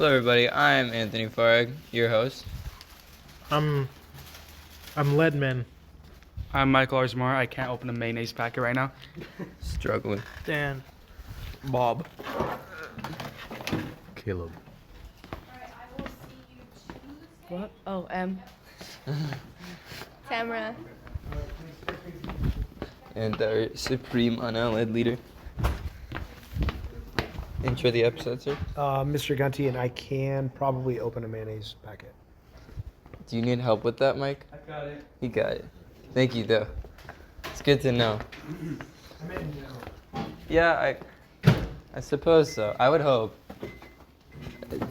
Hello, everybody. I'm Anthony Farag, your host. I'm Leadman. I'm Michael Arzmar. I can't open a mayonnaise packet right now. Struggling. Dan. Bob. Caleb. What? Oh, Tamara. And our supreme unallied leader. Intro the episode, sir. Mr. Gunty, and I can probably open a mayonnaise packet. Do you need help with that, Mike? I got it. You got it. Thank you, though. It's good to know. Yeah, I suppose so. I would hope.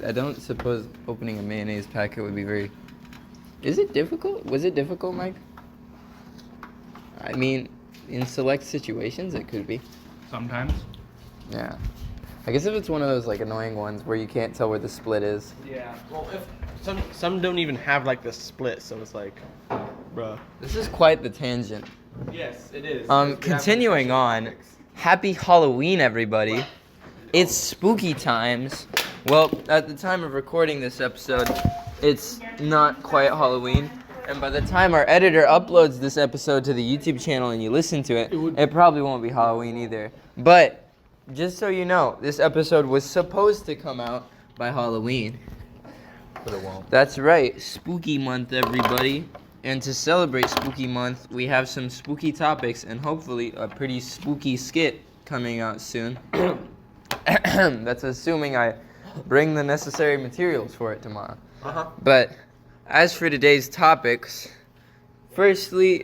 I don't suppose opening a mayonnaise packet would be very... Is it difficult? Was it difficult, Mike? I mean, in select situations, it could be. Sometimes. Yeah. I guess if it's one of those like annoying ones where you can't tell where the split is. Yeah. Well, if some don't even have like the split, so it's like, bruh. This is quite the tangent. Yes, it is. Continuing on, happy Halloween, everybody. It's spooky times. Well, at the time of recording this episode, it's not quite Halloween. And by the time our editor uploads this episode to the YouTube channel and you listen to it, it probably won't be Halloween either. But just so you know, this episode was supposed to come out by Halloween. But it won't. That's right, Spooky Month, everybody. And to celebrate Spooky Month, we have some spooky topics and hopefully a pretty spooky skit coming out soon. That's assuming I bring the necessary materials for it tomorrow. But as for today's topics, firstly,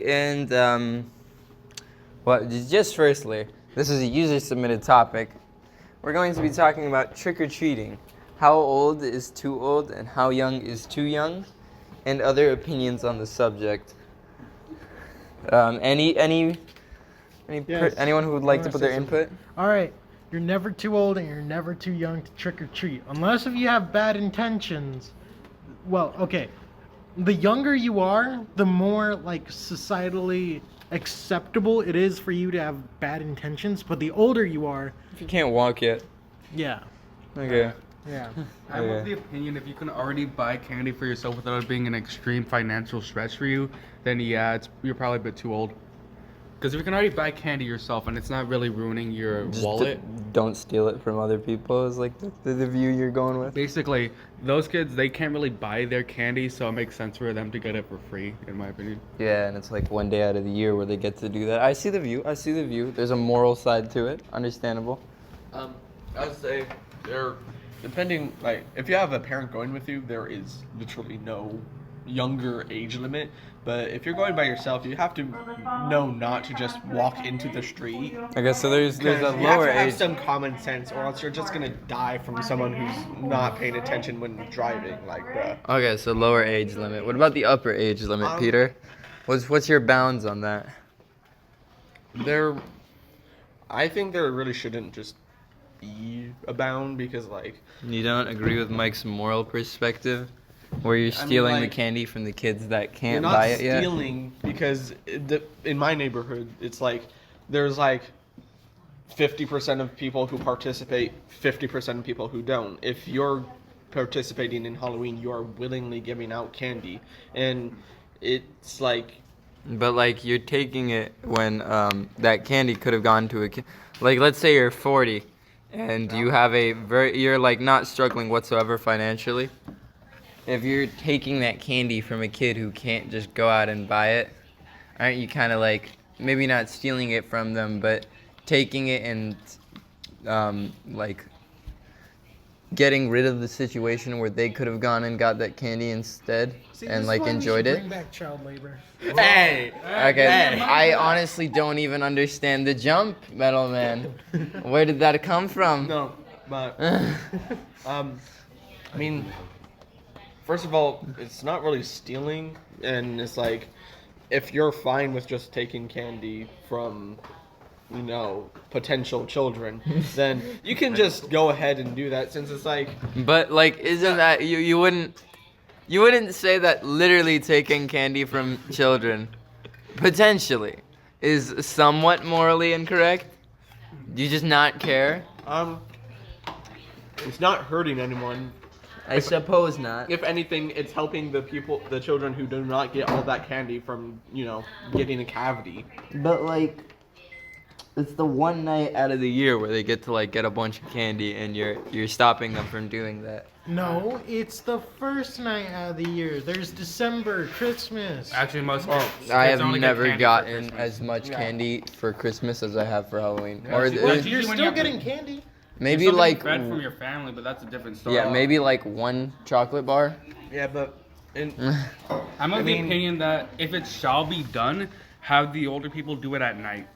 this is a user-submitted topic. We're going to be talking about trick-or-treating. How old is too old and how young is too young? And other opinions on the subject. Anyone who would like to put their input? All right. You're never too old and you're never too young to trick or treat, unless if you have bad intentions. Well, okay. The younger you are, the more like societally acceptable it is for you to have bad intentions. But the older you are, If you can't walk yet. yeah, Okay. yeah. I'm of the opinion if you can already buy candy for yourself without it being an extreme financial stretch for you, then yeah, you're probably a bit too old. Because if you can already buy candy yourself and it's not really ruining your Just wallet, don't steal it from other people is like the view you're going with. basically, those kids, they can't really buy their candy, so it makes sense for them to get it for free, in my opinion. Yeah, and it's like one day out of the year where they get to do that. I see the view. There's a moral side to it. Understandable. I would say depending, like, if you have a parent going with you, there is literally no younger age limit. But if you're going by yourself, you have to know not to just walk into the street. I guess so. There's a You lower have to have age. some common sense, or else you're just gonna die from someone who's not paying attention when driving. Like, bruh. Okay, so lower age limit. What about the upper age limit, Peter? What's your bounds on that? I think there really shouldn't just be a bound because, like, You don't agree with Mike's moral perspective, where you're stealing the like, candy from the kids that you're can't not buy it yet? stealing because in my neighborhood, it's like there's like 50% of people who participate, 50% of people who don't. If you're participating in Halloween, you are willingly giving out candy, and it's like But like you're taking it when that candy could have gone to a kid. Like let's say you're 40 and you have you're like not struggling whatsoever financially. If you're taking that candy from a kid who can't just go out and buy it, aren't you kind of like maybe not stealing it from them, but taking it and like getting rid of the situation where they could have gone and got that candy instead and like enjoyed it? Bring back child labor. hey, Okay, I honestly don't even understand the jump, Metal Man. Where did that come from? no, but I mean, first of all, it's not really stealing, and it's like if you're fine with just taking candy from potential children, then you can just go ahead and do that since it's like But like, isn't that you wouldn't say that literally taking candy from children potentially is somewhat morally incorrect? Do you just not care? it's not hurting anyone. I suppose not. If anything, it's helping the children who do not get all that candy from, getting a cavity. But like, it's the one night out of the year where they get to like get a bunch of candy, and you're stopping them from doing that. No, it's the first night out of the year. There's December, Christmas. Actually, most kids I have only get never candy for gotten Christmas. as much candy for Christmas as I have for Halloween. Yeah, Or see, th- that's You're usually when still you have getting to- candy. You're maybe still getting like fed from your family, but that's a different story. yeah, maybe like one chocolate bar. Yeah, but I'm of the opinion that if it shall be done, have the older people do it at night.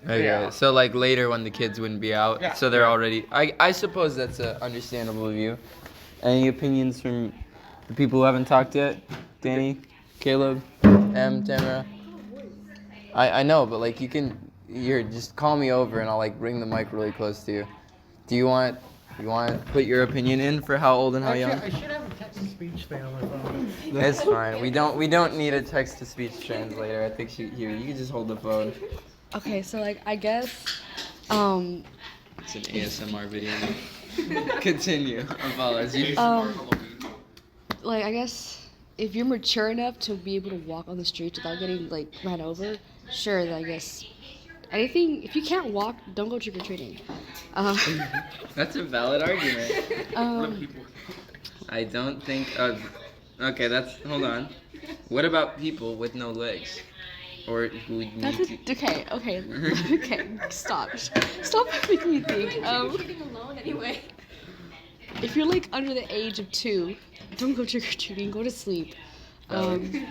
Okay, Yeah. so like later when the kids wouldn't be out, Yeah. so they're already. I suppose that's a understandable view. Any opinions from the people who haven't talked yet? Danny, Caleb, Tamara. I know, but like you're just call me over and I'll like bring the mic really close to you. Do you want to put your opinion in for how old and how young? I should have a text-to-speech thing on my phone. It's fine. We don't need a text-to-speech translator. I think here you can just hold the phone. Okay, so like I guess, It's an ASMR video. Continue. Apologies. like I guess if you're mature enough to be able to walk on the streets without getting like ran over, sure. Then I guess anything. If you can't walk, don't go trick or treating. That's a valid argument. Um, I don't think. Okay, hold on. What about people with no legs, or who need that's to? okay. Okay. Stop making me think. alone anyway. If you're like under the age of 2, don't go trick or treating. Go to sleep. Valid.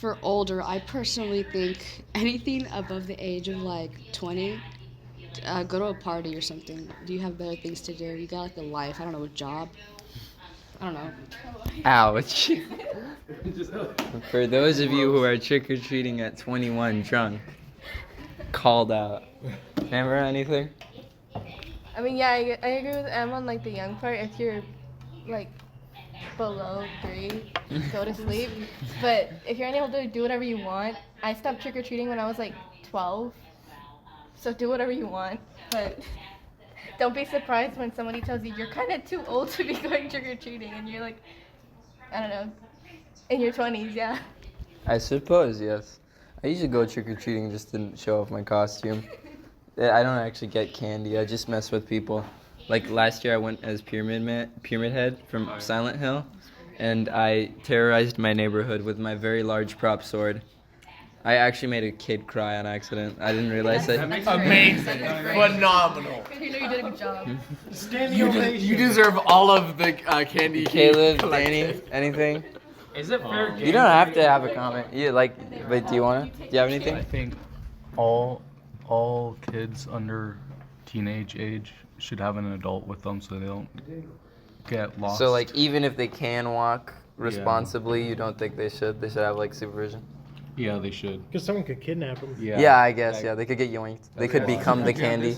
For older, I personally think anything above the age of like 20, go to a party or something. Do you have better things to do? You got like a life, I don't know, a job. I don't know. Ouch. For those of you who are trick or treating at 21 drunk, called out. Remember anything? I mean, yeah, I agree with Em on like the young part. If you're like below 3, go to sleep. But if you're unable to do whatever you want, I stopped trick or treating when I was like 12. So do whatever you want, but don't be surprised when somebody tells you you're kind of too old to be going trick or treating, and you're like, I don't know, in your 20s, yeah. I suppose, yes. I usually go trick or treating just to show off my costume. I don't actually get candy. I just mess with people. Like last year, I went as Pyramid Head from Silent Hill, and I terrorized my neighborhood with my very large prop sword. I actually made a kid cry on accident. I didn't realize that. amazing, phenomenal. You know you did a good job. Standing ovation. You deserve all of the candy. you Caleb, collected. Danny, anything? Is it fair game? You don't have to have a comment. You like, but do you wanna? Do you have anything? I think all kids under teenage age should have an adult with them so they don't get lost. So like, even if they can walk responsibly, you don't think they should? They should have like supervision. yeah, they should. Because someone could kidnap him. Yeah, I guess. Yeah, they could get yoinked. They could become the candy.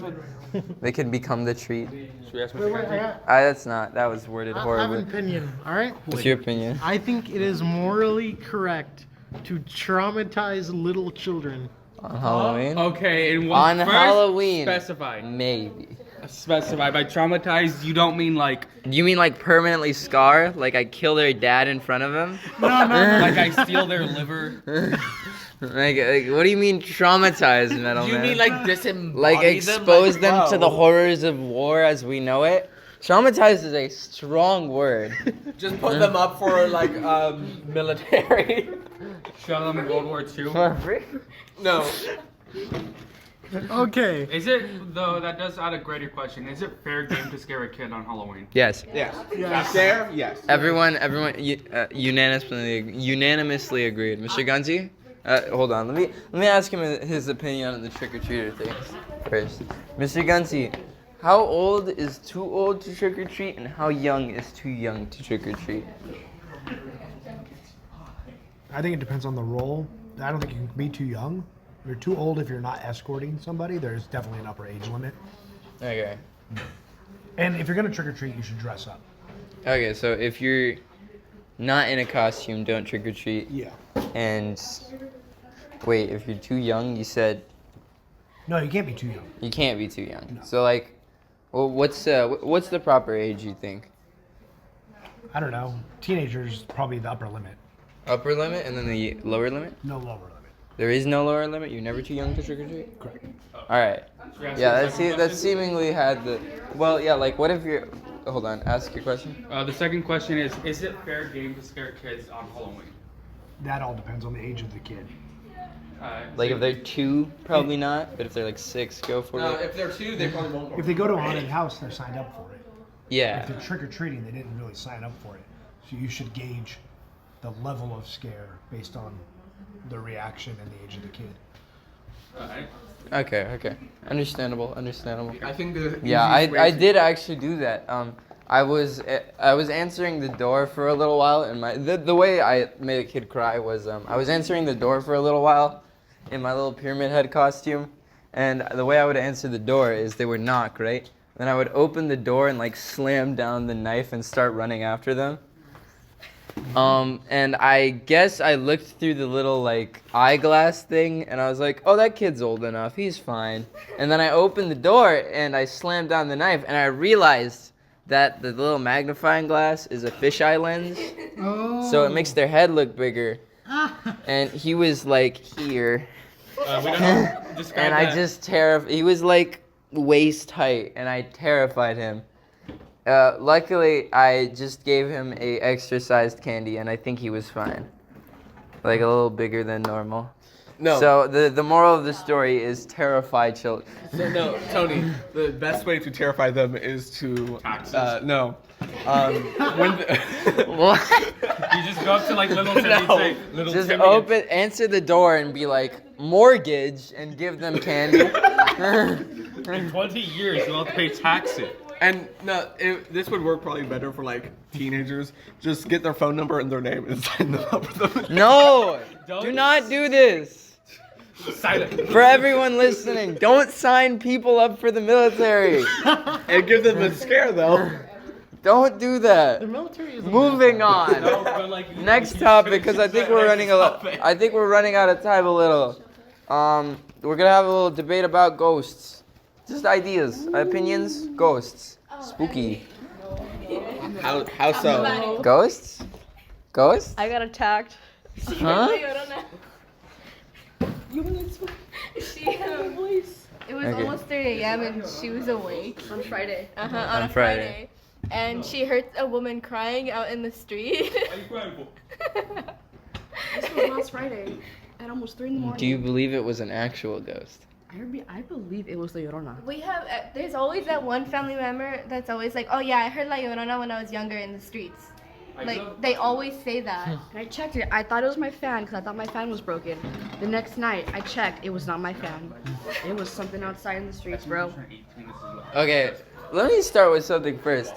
They could become the treat. Should we ask Wait, Mr. Gansey? That's not. That was worded I have horribly. an opinion, alright? What's your opinion? I think it is morally correct to traumatize little children. On Halloween? Okay, and On first, Halloween. Specify. Maybe. Specify. By traumatized, you don't mean like You mean like permanently scar? Like I kill their dad in front of him? like I steal their liver. like, what do you mean traumatized, Metal You Man? mean like disembody Like them? expose them to the bro. horrors of war as we know it? Traumatized is a strong word. Just put them up for like military. Show them in World War II. No. Okay. Is it though? That does add a greater question. Is it fair game to scare a kid on Halloween? Yes. Yes. Yes. There. Yes. Everyone unanimously agreed. Mr. Gunzi? Hold on. Let me ask him his opinion on the trick-or-treater thing first. Mr. Gunzi, how old is too old to trick-or-treat and how young is too young to trick-or-treat? I think it depends on the role. I don't think you can be too young. You're too old if you're not escorting somebody. There's definitely an upper age limit. Okay. And if you're gonna trick or treat, you should dress up. Okay, so if you're not in a costume, don't trick-or-treat. Yeah. And wait, if you're too young, you said No, you can't be too young. you can't be too young. So like, Well, what's the proper age you think? I don't know. Teenagers probably the upper limit. Upper limit and then the lower limit? No lower limit. There is no lower limit. You're never too young to trick or treat. Correct. All right. Yeah, that seemingly had the. Well, yeah. Like, what if you're? Hold on. Ask your question. The second question is it fair game to scare kids on Halloween? That all depends on the age of the kid. Like, if they're 2, probably not. But if they're like 6, go for No, it. if they're 2, they probably won't go. If they go to a haunted house, they're signed up for it. If Yeah. they're trick or treating, they didn't really sign up for it. So you should gauge the level of scare based on the reaction and the age of the kid. Alright. Okay. Understandable. I think the Yeah, easiest way I to- did actually do that. I was answering the door for a little while, and the way I made a kid cry was I was answering the door for a little while in my little pyramid head costume, and the way I would answer the door is they would knock, right? Then I would open the door and like slam down the knife and start running after them. And I guess I looked through the little like eyeglass thing and I was like, oh, that kid's old enough, he's fine. And then I opened the door and I slammed down the knife and I realized that the little magnifying glass is a fisheye lens. Oh. So it makes their head look bigger. And he was like here. We don't describe And I just he was like waist height and I terrified him. Luckily, I just gave him a extra sized candy, and I think he was fine. Like a little bigger than normal. No. So the moral of the story is terrify children. So no, Tony. The best way to terrify them is to Taxes. no. When What? You just go up to like little Timmy and say, little Just Timmy. answer the door and be like mortgage, and give them candy. In 20 years, you'll have to pay taxes. and no, this would work probably better for like teenagers. Just get their phone number and their name and sign them up for them. No, do not do this. Silent. For everyone listening, don't sign people up for the military. And give them a scare though. Don't do The that. military is Moving on. No, but like, Next topic, because I think we're running I think we're running out of time a little. We're gonna have a little debate about ghosts. Just ideas, opinions, ghosts, spooky. How so? Ghosts? Ghosts? I got attacked. Huh? She, it was Okay. almost 3 a.m. and she was awake. On Friday. On On a Friday. Friday. And she heard a woman crying out in the street. This was last Friday at almost 3 in the morning. Do you believe it was an actual ghost? I believe it was the Llorona. We have, there's always that one family member that's always like, oh yeah, I heard La Llorona when I was younger in the streets. Like, they always say that. And I checked it. I thought it was my fan because I thought my fan was broken. The next night, I checked. It was not my fan. It was something outside in the streets, bro. Okay, let me start with something first.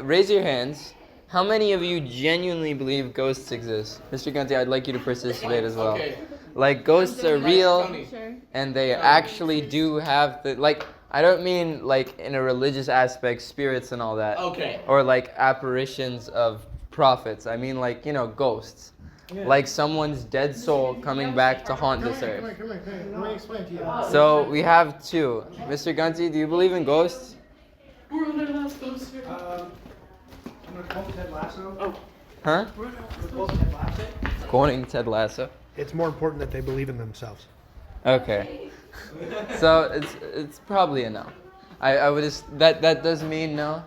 Raise your hands. How many of you genuinely believe ghosts exist? Mr. Gunty, I'd like you to participate as well. Okay. Like, ghosts are real, Tony. and they actually do have the, like, I don't mean, like, in a religious aspect, spirits and all that. Okay. Or, like, apparitions of prophets. I mean, like, ghosts. Like someone's dead soul coming back to haunt this earth. Come here. Let me explain to you. So, we have two. Mr. Gunty, do you believe in ghosts? Huh? Quoting Ted Lasso. It's more important that they believe in themselves. Okay. So it's probably a no. I would that does mean no.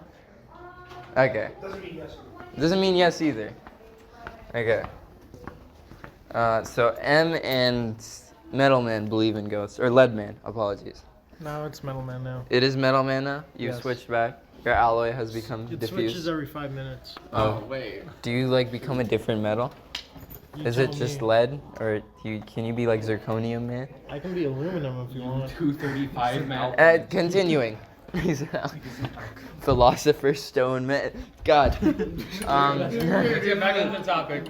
Okay. Doesn't mean yes either. Okay. So M and Metal Man believe in ghosts, or Lead Man. Apologies. No, it's Metal Man now. It is Metal Man now. You Yes. switched back. Your alloy has become It diffused. switches every 5 minutes. Oh. Wait. Do you like become a different metal? You Is it tell just me. lead, or can you be like zirconium man? I can be aluminum if you want. 235 man. Continuing. Philosopher's Stone man. God. Let's get back on the topic.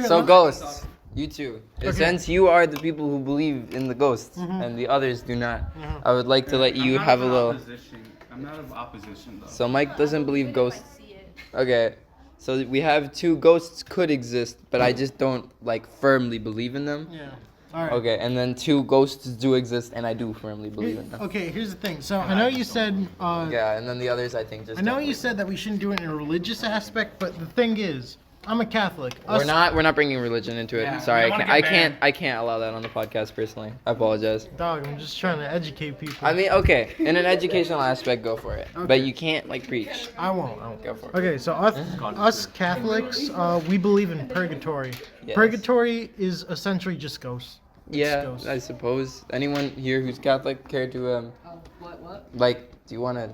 So ghosts. You two. Okay. Since you are the people who believe in the ghosts and the others do not, I would like to let you I'm not have a of little. opposition. I'm not of opposition though. So Mike doesn't believe ghosts. I see it. Okay. So we have two ghosts could exist, but I just don't like firmly believe in them. Yeah. All right. Okay, and then 2, ghosts do exist, and I do firmly believe in them. Okay, here's the thing. So I know you said. Yeah, and then the others I think just. I know don't you believe. said that we shouldn't do it in a religious aspect, but the thing is, I'm a Catholic. We're not bringing religion into it. Yeah, Sorry, we don't wanna I get can't I can't allow that on the podcast personally. I apologize. Dog, I'm just trying to educate people. I mean, okay, in an educational aspect, go for it. But you can't like preach. I won't. Go for it. Okay, so us Catholics, we believe in purgatory. Yes. Purgatory is essentially just ghosts. Yeah, ghosts. I suppose. Anyone here who's Catholic care to What? like? Do you want to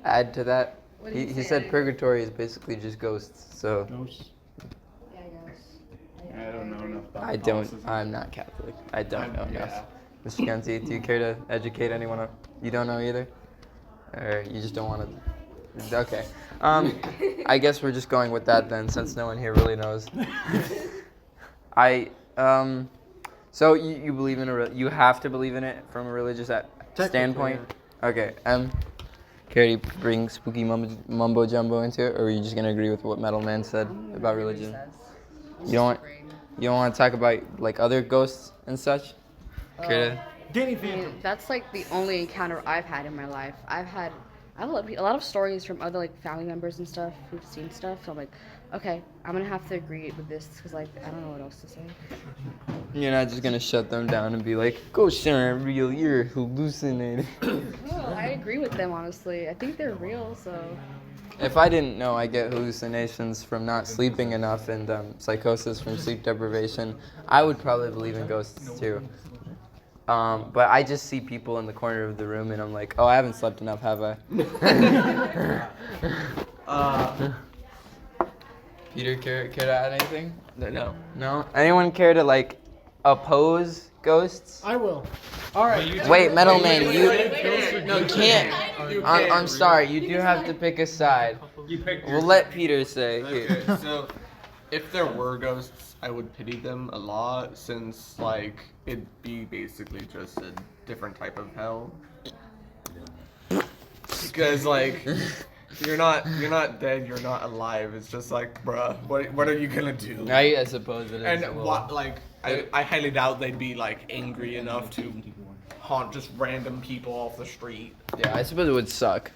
add to that? He said purgatory is basically just ghosts. So Yeah, I guess. I don't know enough about I don't. I'm not Catholic. I don't know enough. Mr. Ganzi, do you care to educate anyone? You don't know either, or you just don't want to? Okay. I guess we're just going with that then, since no one here really knows. So you believe in you have to believe in it from a religious standpoint. Okay. Care to bring spooky mumbo jumbo into it, or are you just gonna agree with what Metal Man said about religion? You don't want to talk about like other ghosts and such? Care to? Danny I mean, Phantom. that's like the only encounter I've had in my life. I have a lot of stories from other like family members and stuff who've seen stuff. So I'm like, okay, I'm gonna have to agree with this because like I don't know what else to say. You're not just gonna shut them down and be like, ghosts aren't real, you're hallucinating. No, I agree with them honestly. I think they're real. So If I didn't know I get hallucinations from not sleeping enough and psychosis from sleep deprivation, I would probably believe in ghosts too. But I just see people in the corner of the room and I'm like, oh, I haven't slept enough, have I? Peter, care to add anything? No. No? Anyone care to like oppose ghosts? I will. All right. Wait, Metal Man, you can't. I'm sorry, you do have to pick a side. We'll let Peter say. Here. Okay, so if there were ghosts, I would pity them a lot since like it'd be basically just a different type of hell. Because like you're not dead, you're not alive. It's just like, bruh, what are you gonna do? I suppose it is. And a little- what like I highly doubt they'd be like angry enough to haunt just random people off the street. Yeah, I suppose it would suck.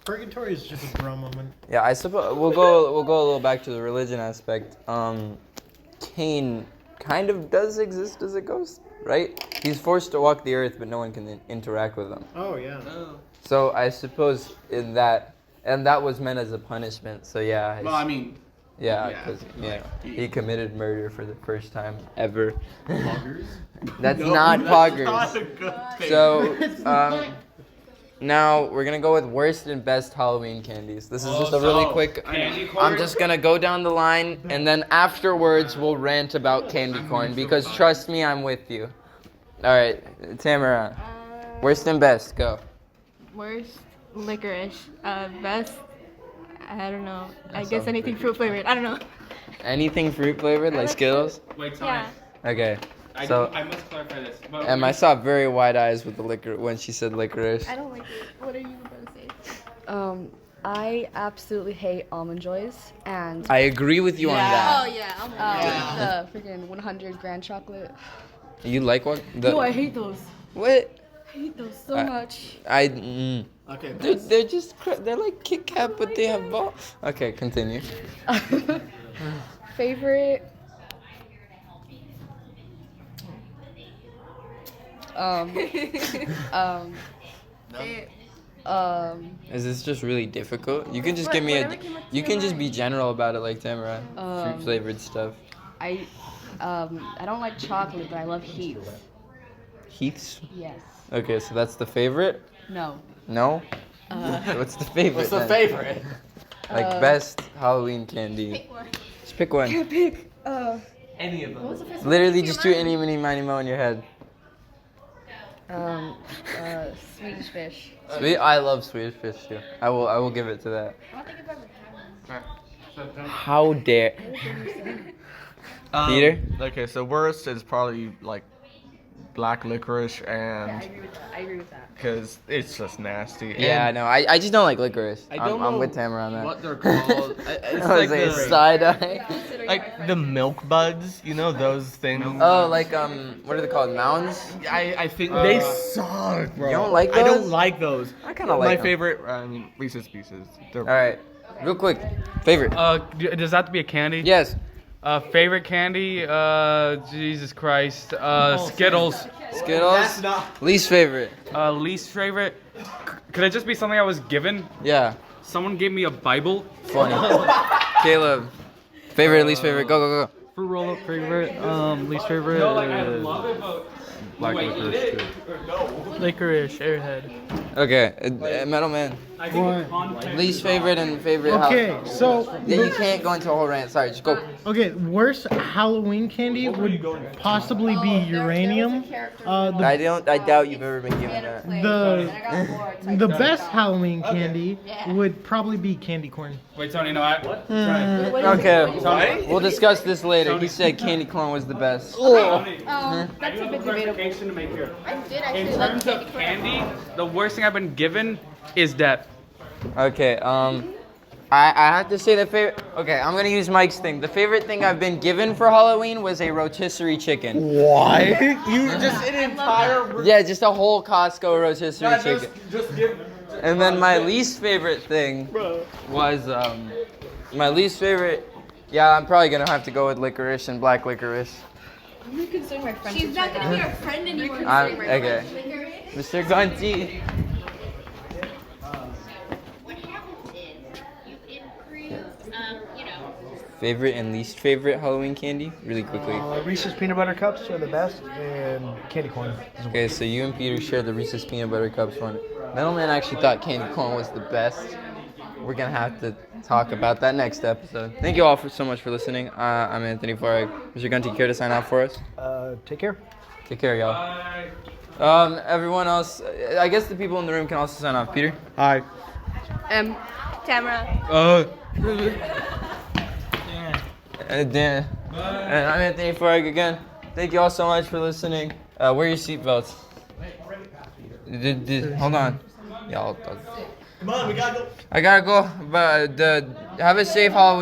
Purgatory is just a bro moment. Yeah, I suppose we'll go a little back to the religion aspect. Cain kind of does exist as a ghost, right? He's forced to walk the earth, but no one can interact with him. Oh yeah. So I suppose in that, and that was meant as a punishment. So yeah. Well, I mean, Yeah, Yeah, 'cause, like, he committed murder for the first time ever. poggers. That's No, not that's poggers. not a good thing. So, now we're gonna go with worst and best Halloween candies. This is just a really quick. I'm just gonna go down the line, and then afterwards we'll rant about candy corn because trust me, I'm with you. All right, Tamara. Worst and best, go. Worst, licorice. Best, I don't know. I guess anything fruit flavored. I don't know. Anything fruit flavored, like Skittles. Wait, Yeah. Okay. So, I must clarify this. But Em, I saw very wide eyes with the liquor when she said licorice. I don't like it. What are you about to say? I absolutely hate almond joys and I agree with you on Oh that. yeah. the freaking 100 grand chocolate. You like what? No, I hate those. What? I hate those so I- much. Okay. They're just they're like Kit Kat, but they have ball. Okay, continue. Favorite. Um. Is this just really difficult? You can just give me a. You can just be general about it, like Tamara. Fruit flavored stuff. I don't like chocolate, but I love Heath. Heath's. Yes. Okay, so that's the favorite. No. No. What's the favorite? What's the then? favorite? Like best Halloween candy. Just pick one. Pick. Any of them. Literally, just do any, mini, miny, mo in your head. Swedish fish. Sweet. I love Swedish fish too. I will give it to that. How dare. Peter? Okay, so worst is probably like black licorice and I agree with that. because it's just nasty. Yeah, And no, I just don't like licorice. I don't I'm know with Tamara on that. what they're called. It's I was like like the side eye. like the milk buds, you know those things. Oh, like what are they called? Mounds? I think they suck, bro. You don't like I don't those? like those. I kinda like my 'em. favorite. I mean, Reese's Pieces. They're All right, real quick, favorite. Does that have to be a candy? Yes. Favorite candy? Jesus Christ. Skittles. Skittles. Least favorite. Least favorite? Could it just be something I was given? Yeah. Someone gave me a Bible. Funny. Caleb. Favorite, least favorite. Go, go, go. For roll up favorite, least favorite. Black licorice. Too. Licorice, Airhead. Okay, Metal Man. Least favorite and favorite. Okay, so Yeah, you can't go into a whole rant. Sorry, just go. okay, worst Halloween candy would possibly be uranium. I doubt you've ever been given that. The best Halloween candy would probably be candy corn. Wait, Tony, no, what? Okay, we'll discuss this later. He said candy corn was the best. Oh, that's a bit debatable. To make here. I did In actually like terms of candy corn. candy, the worst thing I've been given is death. Okay, I have to say the favorite. Okay, I'm gonna use Mike's thing. The favorite thing I've been given for Halloween was a rotisserie chicken. What? You just an entire. Yeah, just a whole Costco rotisserie chicken. Just give. And then my least favorite thing was my least favorite. Yeah, I'm probably gonna have to go with licorice and black licorice. I'm not considering my friend. She's not gonna be our friend anymore. Okay, Mr. Gunty. What happens is you improve, Favorite and least favorite Halloween candy? Really quickly. Reese's peanut butter cups are the best, and candy corn. Okay, so you and Peter share the Reese's peanut butter cups one. Metal Man actually thought candy corn was the best. We're gonna have to talk about that next episode. Thank you all so much for listening. I'm Anthony Farag. Mr. Gunty, care to sign off for us? Take care. Take care, y'all. Everyone else, I guess the people in the room can also sign off. Peter? Hi. Tamara. Dan. And I'm Anthony Farag again. Thank you all so much for listening. Wear your seatbelts. Hold on. Y'all. Come on, we gotta go. I gotta go, but have a safe Halloween.